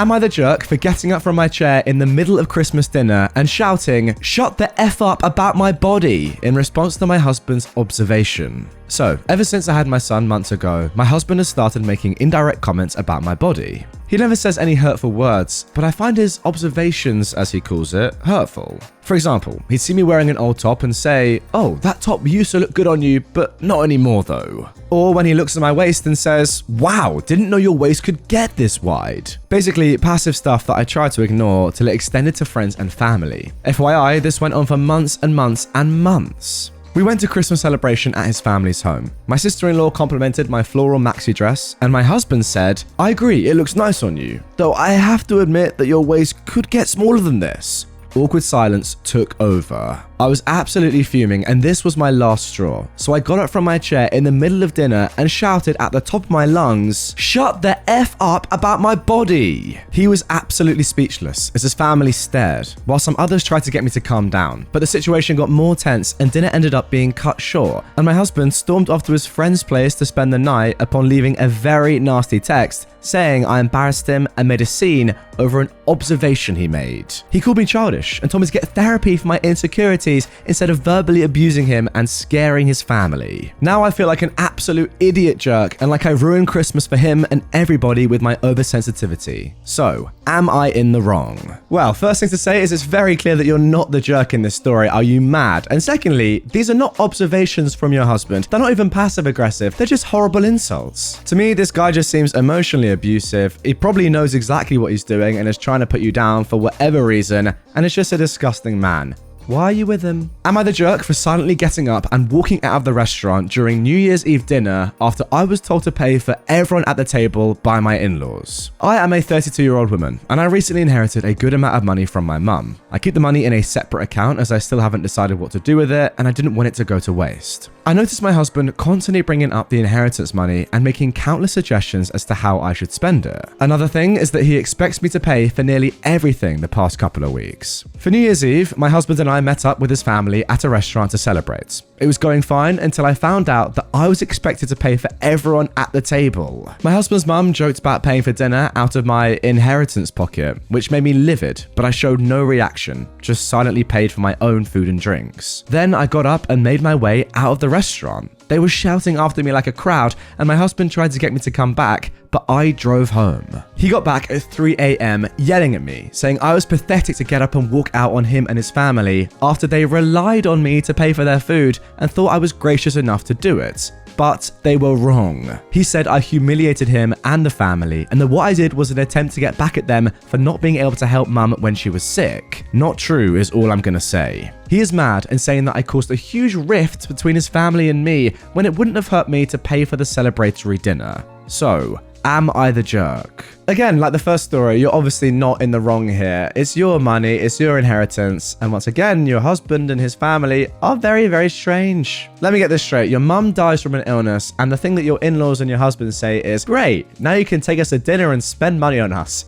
Am I the jerk for getting up from my chair in the middle of Christmas dinner and shouting, "Shut the F up about my body," in response to my husband's observation? So, ever since I had my son months ago, my husband has started making indirect comments about my body. He never says any hurtful words, but I find his observations, as he calls it, hurtful. For example, he'd see me wearing an old top and say, "Oh, that top used to look good on you, but not anymore though." Or when he looks at my waist and says, "Wow, didn't know your waist could get this wide." Basically, passive stuff that I tried to ignore till it extended to friends and family. FYI, this went on for months and months and months. We went to Christmas celebration at his family's home. My sister-in-law complimented my floral maxi dress, and my husband said, "I agree, it looks nice on you, though I have to admit that your waist could get smaller than this." Awkward silence took over. I was absolutely fuming, and this was my last straw. So I got up from my chair in the middle of dinner and shouted at the top of my lungs, "Shut the F up about my body!" He was absolutely speechless as his family stared, while some others tried to get me to calm down. But the situation got more tense and dinner ended up being cut short, and my husband stormed off to his friend's place to spend the night upon leaving a very nasty text saying I embarrassed him and made a scene over an observation he made. He called me childish and told me to get therapy for my insecurities instead of verbally abusing him and scaring his family. Now I feel like an absolute idiot jerk and like I ruined Christmas for him and everybody with my oversensitivity. So, am I in the wrong? Well, first thing to say is it's very clear that you're not the jerk in this story. Are you mad? And secondly, these are not observations from your husband. They're not even passive aggressive. They're just horrible insults. To me, this guy just seems emotionally abusive. He probably knows exactly what he's doing and is trying to put you down for whatever reason, and is just a disgusting man. Why are you with him? Am I the jerk for silently getting up and walking out of the restaurant during New Year's Eve dinner after I was told to pay for everyone at the table by my in-laws? I am a 32-year-old woman, and I recently inherited a good amount of money from my mum. I keep the money in a separate account as I still haven't decided what to do with it, and I didn't want it to go to waste. I noticed my husband constantly bringing up the inheritance money and making countless suggestions as to how I should spend it. Another thing is that he expects me to pay for nearly everything the past couple of weeks. For New Year's Eve, my husband and I met up with his family at a restaurant to celebrate. It was going fine until I found out that I was expected to pay for everyone at the table. My husband's mum joked about paying for dinner out of my inheritance pocket, which made me livid, but I showed no reaction, just silently paid for my own food and drinks. Then I got up and made my way out of the restaurant. They were shouting after me like a crowd, and my husband tried to get me to come back, but I drove home. He got back at 3 a.m. yelling at me, saying I was pathetic to get up and walk out on him and his family after they relied on me to pay for their food and thought I was gracious enough to do it. But they were wrong. He said I humiliated him and the family, and that what I did was an attempt to get back at them for not being able to help mum when she was sick. Not true is all I'm gonna say. He is mad and saying that I caused a huge rift between his family and me when it wouldn't have hurt me to pay for the celebratory dinner. So, am I the jerk? Again, like the first story, you're obviously not in the wrong here. It's your money, it's your inheritance, and once again, your husband and his family are very, very strange. Let me get this straight. Your mum dies from an illness, and the thing that your in-laws and your husband say is, "Great, now you can take us to dinner and spend money on us."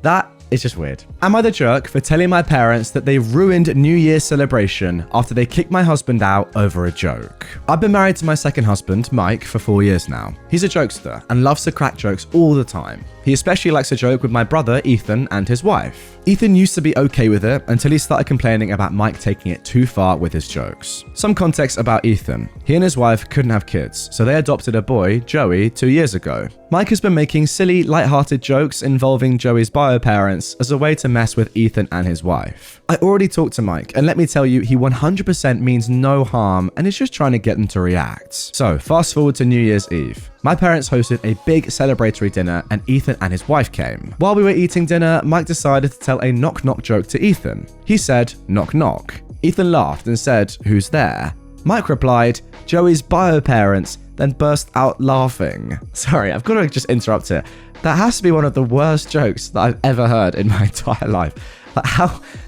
It's just weird. Am I the jerk for telling my parents that they ruined New Year's celebration after they kicked my husband out over a joke? I've been married to my second husband, Mike, for 4 years now. He's a jokester and loves to crack jokes all the time. He especially likes to joke with my brother, Ethan, and his wife. Ethan used to be okay with it until he started complaining about Mike taking it too far with his jokes. Some context about Ethan. He and his wife couldn't have kids, so they adopted a boy, Joey, 2 years ago. Mike has been making silly, light-hearted jokes involving Joey's bio parents as a way to mess with Ethan and his wife. I already talked to Mike, and let me tell you, he 100% means no harm and is just trying to get them to react. So, fast forward to New Year's Eve. My parents hosted a big celebratory dinner and Ethan and his wife came. While we were eating dinner, Mike decided to tell a knock-knock joke to Ethan. He said, "Knock knock." Ethan laughed and said, "Who's there?" Mike replied, "Joey's bio parents," then burst out laughing. Sorry, I've got to just interrupt here. That has to be one of the worst jokes that I've ever heard in my entire life. Like,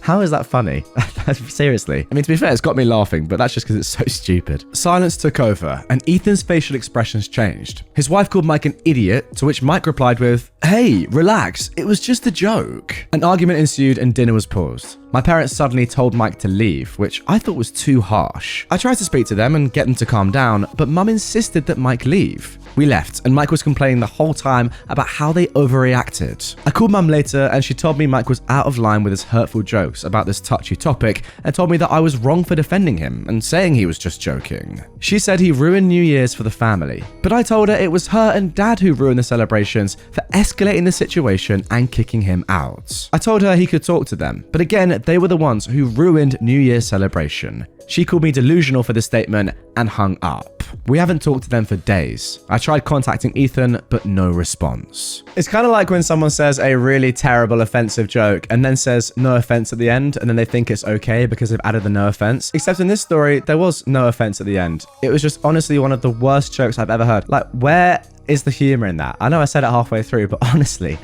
how is that funny? Seriously. I mean, to be fair, it's got me laughing, but that's just because it's so stupid. Silence took over, and Ethan's facial expressions changed. His wife called Mike an idiot, to which Mike replied with, "Hey, relax, it was just a joke." An argument ensued and dinner was paused. My parents suddenly told Mike to leave, which I thought was too harsh. I tried to speak to them and get them to calm down, but Mum insisted that Mike leave. We left, and Mike was complaining the whole time about how they overreacted. I called Mum later, and she told me Mike was out of line with his hurtful jokes about this touchy topic, and told me that I was wrong for defending him and saying he was just joking. She said he ruined New Year's for the family, but I told her it was her and Dad who ruined the celebrations for escalating the situation and kicking him out. I told her he could talk to them, but again, they were the ones who ruined New Year's celebration. She called me delusional for this statement and hung up. We haven't talked to them for days. I tried contacting Ethan, but no response. It's kind of like when someone says a really terrible offensive joke and then says no offense at the end, and then they think it's okay because they've added the no offense. Except in this story, there was no offense at the end. It was just honestly one of the worst jokes I've ever heard. Like, where is the humor in that? I know I said it halfway through, but honestly,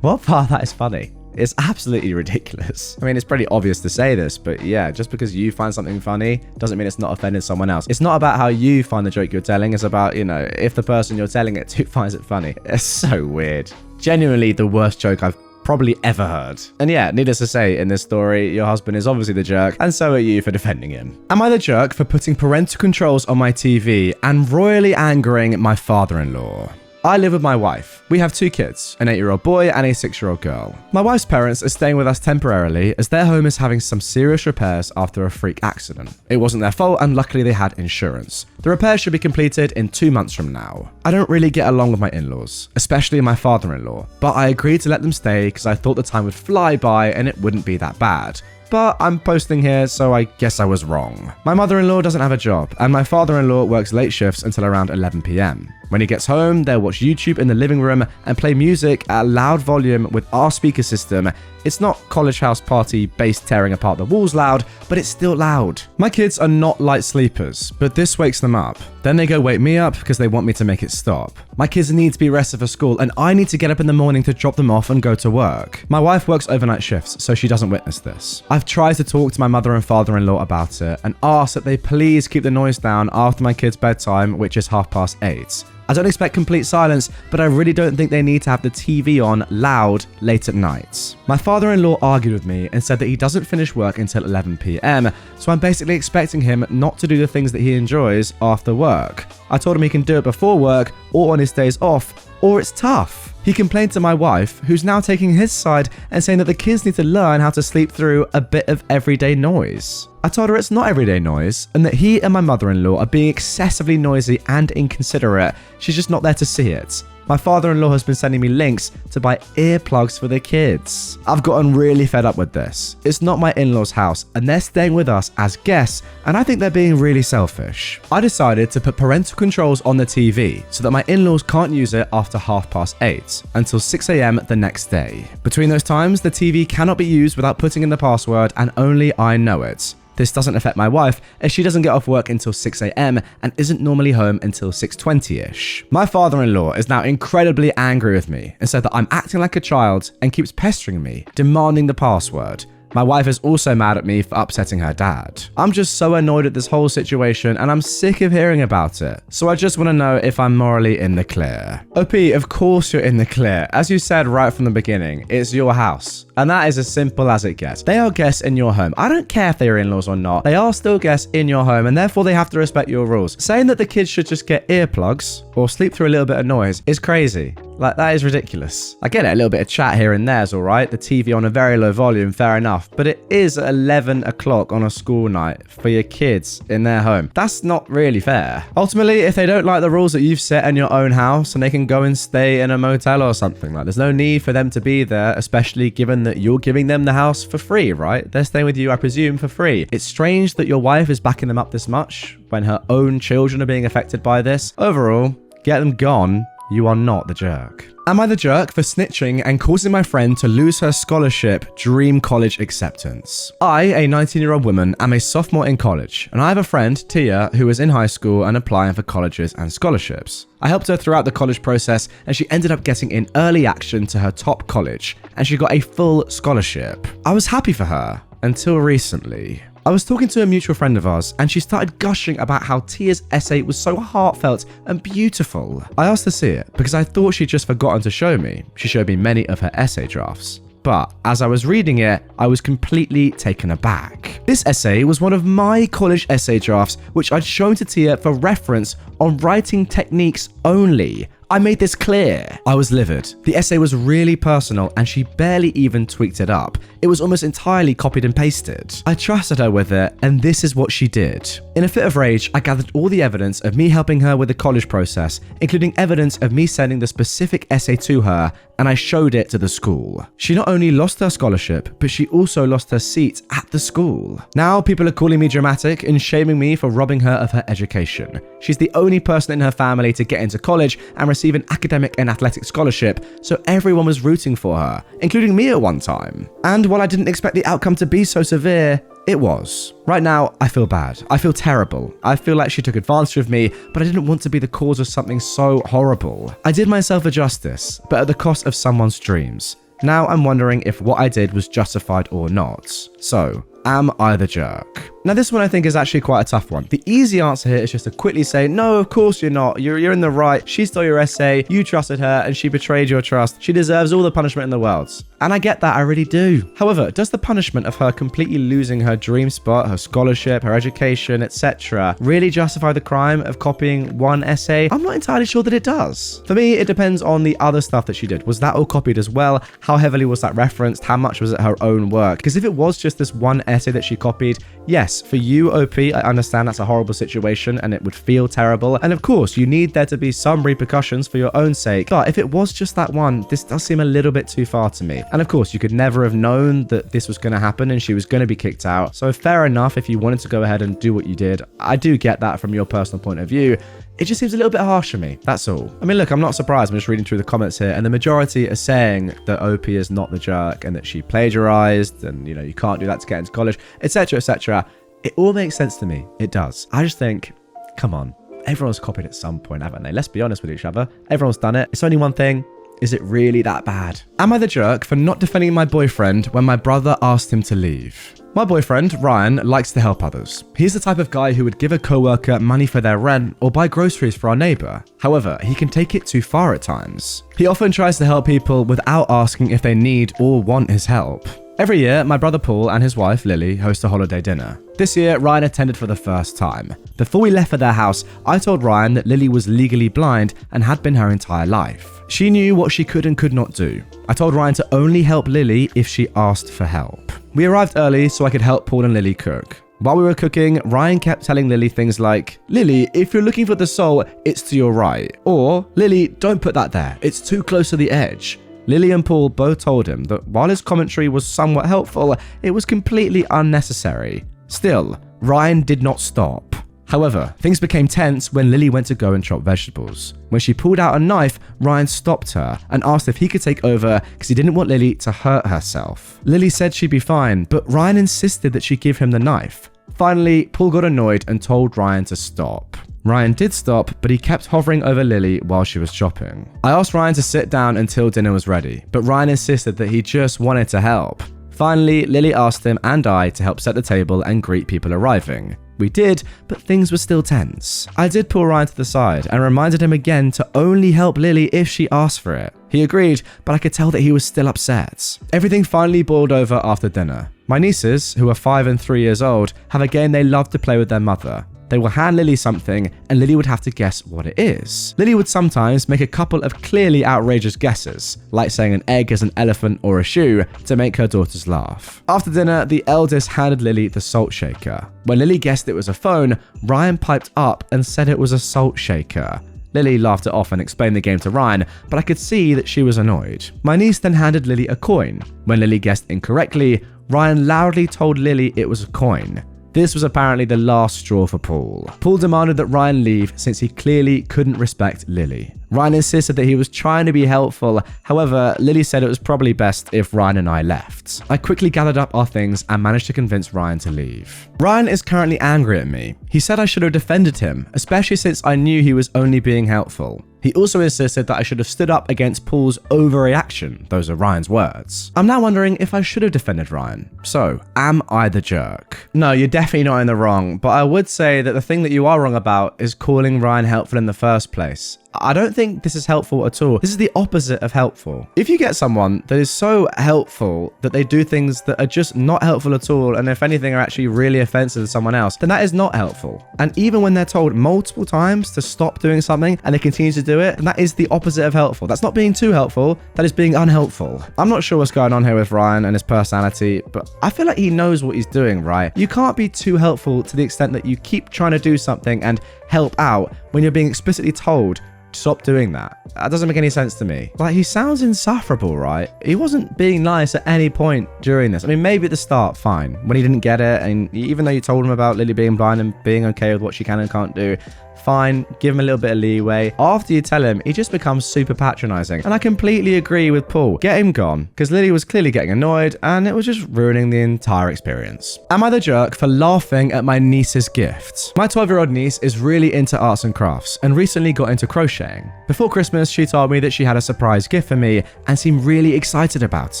what part of that is funny? It's absolutely ridiculous. I mean, it's pretty obvious to say this, but yeah, just because you find something funny doesn't mean it's not offending someone else. It's not about how you find the joke you're telling, it's about, if the person you're telling it to finds it funny. It's so weird. Genuinely the worst joke I've probably ever heard. And yeah, needless to say, in this story, your husband is obviously the jerk, and so are you for defending him. Am I the jerk for putting parental controls on my TV and royally angering my father-in-law? I live with my wife. We have 2 kids, an 8-year-old boy and a 6-year-old girl. My wife's parents are staying with us temporarily as their home is having some serious repairs after a freak accident. It wasn't their fault, and luckily they had insurance. The repairs should be completed in 2 months from now. I don't really get along with my in-laws, especially my father-in-law, but I agreed to let them stay because I thought the time would fly by and it wouldn't be that bad. But I'm posting here, so I guess I was wrong. My mother-in-law doesn't have a job, and my father-in-law works late shifts until around 11 p.m. When he gets home, they'll watch YouTube in the living room and play music at a loud volume with our speaker system. It's not college house party bass tearing apart the walls loud, but it's still loud. My kids are not light sleepers, but this wakes them up. Then they go wake me up because they want me to make it stop. My kids need to be rested for school, and I need to get up in the morning to drop them off and go to work. My wife works overnight shifts, so she doesn't witness this. I've tried to talk to my mother and father-in-law about it and asked that they please keep the noise down after my kids' bedtime, which is 8:30. I don't expect complete silence, but I really don't think they need to have the TV on loud late at night. My father-in-law argued with me and said that he doesn't finish work until 11 p.m, so I'm basically expecting him not to do the things that he enjoys after work. I told him he can do it before work or on his days off, or it's tough. He complained to my wife, who's now taking his side and saying that the kids need to learn how to sleep through a bit of everyday noise. I told her it's not everyday noise, and that he and my mother-in-law are being excessively noisy and inconsiderate. She's just not there to see it. My father-in-law has been sending me links to buy earplugs for the kids. I've gotten really fed up with this. It's not my in-laws' house, and they're staying with us as guests, and I think they're being really selfish. I decided to put parental controls on the TV so that my in-laws can't use it after 8:30 until 6 a.m. the next day. Between those times, the TV cannot be used without putting in the password, and only I know it. This doesn't affect my wife, as she doesn't get off work until 6 a.m. and isn't normally home until 6:20ish. My father-in-law is now incredibly angry with me and said that I'm acting like a child and keeps pestering me, demanding the password. My wife is also mad at me for upsetting her dad. I'm just so annoyed at this whole situation, and I'm sick of hearing about it. So I just want to know if I'm morally in the clear. OP, of course you're in the clear. As you said right from the beginning, it's your house. And that is as simple as it gets. They are guests in your home. I don't care if they're in-laws or not. They are still guests in your home, and therefore they have to respect your rules. Saying that the kids should just get earplugs or sleep through a little bit of noise is crazy. Like, that is ridiculous. I get it, a little bit of chat here and there is alright. The TV on a very low volume, fair enough. But it is 11 o'clock on a school night for your kids in their home. That's not really fair. Ultimately, if they don't like the rules that you've set in your own house, and they can go and stay in a motel or something, like, there's no need for them to be there, especially given that you're giving them the house for free, right? They're staying with you, I presume, for free. It's strange that your wife is backing them up this much when her own children are being affected by this. Overall, get them gone. You are not the jerk. Am I the jerk for snitching and causing my friend to lose her scholarship dream college acceptance? I, a 19-year-old woman, am a sophomore in college, and I have a friend, Tia, who is in high school and applying for colleges and scholarships. I helped her throughout the college process, and she ended up getting in early action to her top college, and she got a full scholarship. I was happy for her. Until recently. I was talking to a mutual friend of ours, and she started gushing about how Tia's essay was so heartfelt and beautiful. I asked to see it because I thought she'd just forgotten to show me. She showed me many of her essay drafts. But as I was reading it, I was completely taken aback. This essay was one of my college essay drafts, which I'd shown to Tia for reference on writing techniques only. I made this clear. I was livid. The essay was really personal and she barely even tweaked it up. It was almost entirely copied and pasted. I trusted her with it, and this is what she did. In a fit of rage, I gathered all the evidence of me helping her with the college process, including evidence of me sending the specific essay to her, and I showed it to the school. She not only lost her scholarship, but she also lost her seat at the school. Now people are calling me dramatic and shaming me for robbing her of her education. She's the only person in her family to get into college and receive an academic and athletic scholarship, so everyone was rooting for her, including me at one time. And while I didn't expect the outcome to be so severe, it was. Right now, I feel bad. I feel terrible. I feel like she took advantage of me, but I didn't want to be the cause of something so horrible. I did myself a justice, but at the cost of someone's dreams. Now I'm wondering if what I did was justified or not. So, am I the jerk? Now this one I think is actually quite a tough one. The easy answer here is just to quickly say, no, of course you're not. You're in the right. She stole your essay, you trusted her, and she betrayed your trust. She deserves all the punishment in the world. And I get that, I really do. However, does the punishment of her completely losing her dream spot, her scholarship, her education, etc. really justify the crime of copying one essay? I'm not entirely sure that it does. For me, it depends on the other stuff that she did. Was that all copied as well? How heavily was that referenced? How much was it her own work? Because if it was just this one essay that she copied, yes, for you, OP, I understand that's a horrible situation and it would feel terrible. And of course, you need there to be some repercussions for your own sake. But if it was just that one, this does seem a little bit too far to me. And of course, you could never have known that this was going to happen and she was going to be kicked out. So fair enough if you wanted to go ahead and do what you did. I do get that from your personal point of view. It just seems a little bit harsh for me, that's all. I mean, look, I'm not surprised. I'm just reading through the comments here, and the majority are saying that OP is not the jerk and that she plagiarized and, you know, you can't do that to get into college, etc., etc. It all makes sense to me. It does. I just think, come on. Everyone's copied at some point, haven't they? Let's be honest with each other. Everyone's done it. It's only one thing. Is it really that bad? Am I the jerk for not defending my boyfriend when my brother asked him to leave? My boyfriend, Ryan, likes to help others. He's the type of guy who would give a coworker money for their rent or buy groceries for our neighbor. However, he can take it too far at times. He often tries to help people without asking if they need or want his help. Every year, my brother Paul and his wife Lily host a holiday dinner. This year, Ryan attended for the first time. Before we left for their house, I told Ryan that Lily was legally blind and had been her entire life. She knew what she could and could not do. I told Ryan to only help Lily if she asked for help. We arrived early so I could help Paul and Lily cook. While we were cooking, Ryan kept telling Lily things like, "Lily, if you're looking for the soul, it's to your right." Or, "Lily, don't put that there. It's too close to the edge." Lily and Paul both told him that while his commentary was somewhat helpful, it was completely unnecessary. Still, Ryan did not stop. However, things became tense when Lily went to go and chop vegetables. When she pulled out a knife, Ryan stopped her and asked if he could take over because he didn't want Lily to hurt herself. Lily said she'd be fine, but Ryan insisted that she give him the knife. Finally, Paul got annoyed and told Ryan to stop. Ryan did stop, but he kept hovering over Lily while she was chopping. I asked Ryan to sit down until dinner was ready, but Ryan insisted that he just wanted to help. Finally, Lily asked him and I to help set the table and greet people arriving. We did, but things were still tense. I did pull Ryan to the side and reminded him again to only help Lily if she asked for it. He agreed, but I could tell that he was still upset. Everything finally boiled over after dinner. My nieces, who are 5 and 3 years old, have a game they love to play with their mother. They will hand Lily something and Lily would have to guess what it is. Lily would sometimes make a couple of clearly outrageous guesses, like saying an egg is an elephant or a shoe, to make her daughters laugh. After dinner, the eldest handed Lily the salt shaker. When Lily guessed it was a phone, Ryan piped up and said it was a salt shaker. Lily laughed it off and explained the game to Ryan, but I could see that she was annoyed. My niece then handed Lily a coin. When Lily guessed incorrectly, Ryan loudly told Lily it was a coin. This was apparently the last straw for Paul. Paul demanded that Ryan leave since he clearly couldn't respect Lily. Ryan insisted that he was trying to be helpful. However, Lily said it was probably best if Ryan and I left. I quickly gathered up our things and managed to convince Ryan to leave. Ryan is currently angry at me. He said I should have defended him, especially since I knew he was only being helpful. He also insisted that I should have stood up against Paul's overreaction. Those are Ryan's words. I'm now wondering if I should have defended Ryan. So, am I the jerk? No, you're definitely not in the wrong, but I would say that the thing that you are wrong about is calling Ryan helpful in the first place. I don't think this is helpful at all. This is the opposite of helpful. If you get someone that is so helpful that they do things that are just not helpful at all, and if anything are actually really offensive to someone else, then that is not helpful. And even when they're told multiple times to stop doing something and they continue to do it, then that is the opposite of helpful. That's not being too helpful, that is being unhelpful. I'm not sure what's going on here with Ryan and his personality, but I feel like he knows what he's doing, right? You can't be too helpful to the extent that you keep trying to do something and help out when you're being explicitly told stop doing that. That doesn't make any sense to me. Like, he sounds insufferable, right? He wasn't being nice at any point during this. I mean, maybe at the start, fine. When he didn't get it, and even though you told him about Lily being blind and being okay with what she can and can't do, fine, give him a little bit of leeway. After you tell him, he just becomes super patronizing. And I completely agree with Paul. Get him gone, because Lily was clearly getting annoyed and it was just ruining the entire experience. Am I the jerk for laughing at my niece's gift? My 12-year-old niece is really into arts and crafts and recently got into crocheting. Before Christmas, she told me that she had a surprise gift for me and seemed really excited about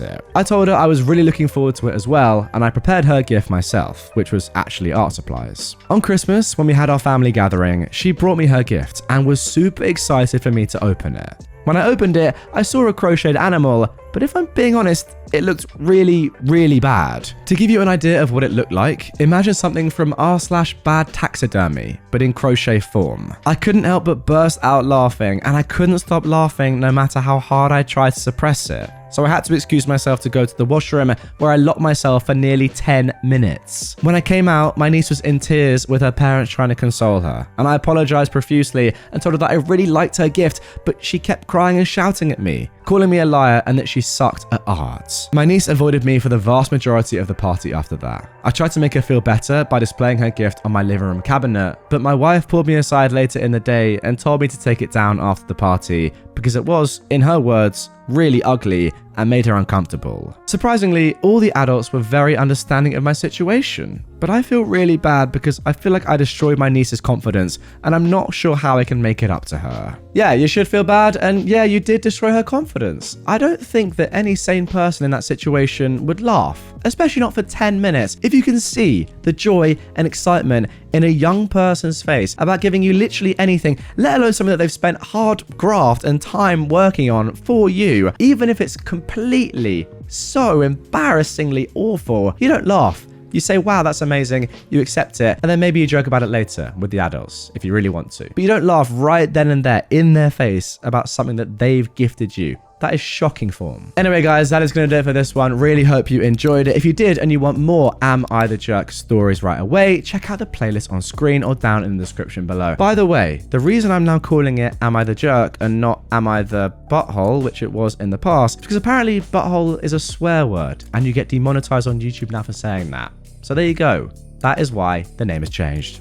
it. I told her I was really looking forward to it as well, and I prepared her gift myself, which was actually art supplies. On Christmas, when we had our family gathering, she brought me her gift and was super excited for me to open it. When I opened it, I saw a crocheted animal, but if I'm being honest, it looked really, really bad. To give you an idea of what it looked like, imagine something from r/bad taxidermy, but in crochet form. I couldn't help but burst out laughing, and I couldn't stop laughing no matter how hard I tried to suppress it. So I had to excuse myself to go to the washroom, where I locked myself for nearly 10 minutes. When I came out, my niece was in tears with her parents trying to console her, and I apologized profusely and told her that I really liked her gift, but she kept crying and shouting at me, calling me a liar and that she sucked at art. My niece avoided me for the vast majority of the party after that. I tried to make her feel better by displaying her gift on my living room cabinet, but my wife pulled me aside later in the day and told me to take it down after the party because it was, in her words, really ugly and made her uncomfortable. Surprisingly, all the adults were very understanding of my situation, but I feel really bad because I feel like I destroyed my niece's confidence and I'm not sure how I can make it up to her. Yeah, you should feel bad, and yeah, you did destroy her confidence. I don't think that any sane person in that situation would laugh, especially not for 10 minutes. If you can see the joy and excitement in a young person's face about giving you literally anything, let alone something that they've spent hard graft and time working on for you, even if it's completely so embarrassingly awful, you don't laugh. You say, wow, that's amazing, you accept it, and then maybe you joke about it later with the adults, if you really want to. But you don't laugh right then and there in their face about something that they've gifted you. That is shocking form. Anyway, guys, that is going to do it for this one. Really hope you enjoyed it. If you did and you want more Am I the Jerk stories right away, check out the playlist on screen or down in the description below. By the way, the reason I'm now calling it Am I the Jerk and not Am I the Butthole, which it was in the past, is because apparently butthole is a swear word and you get demonetized on YouTube now for saying that. So there you go. That is why the name has changed.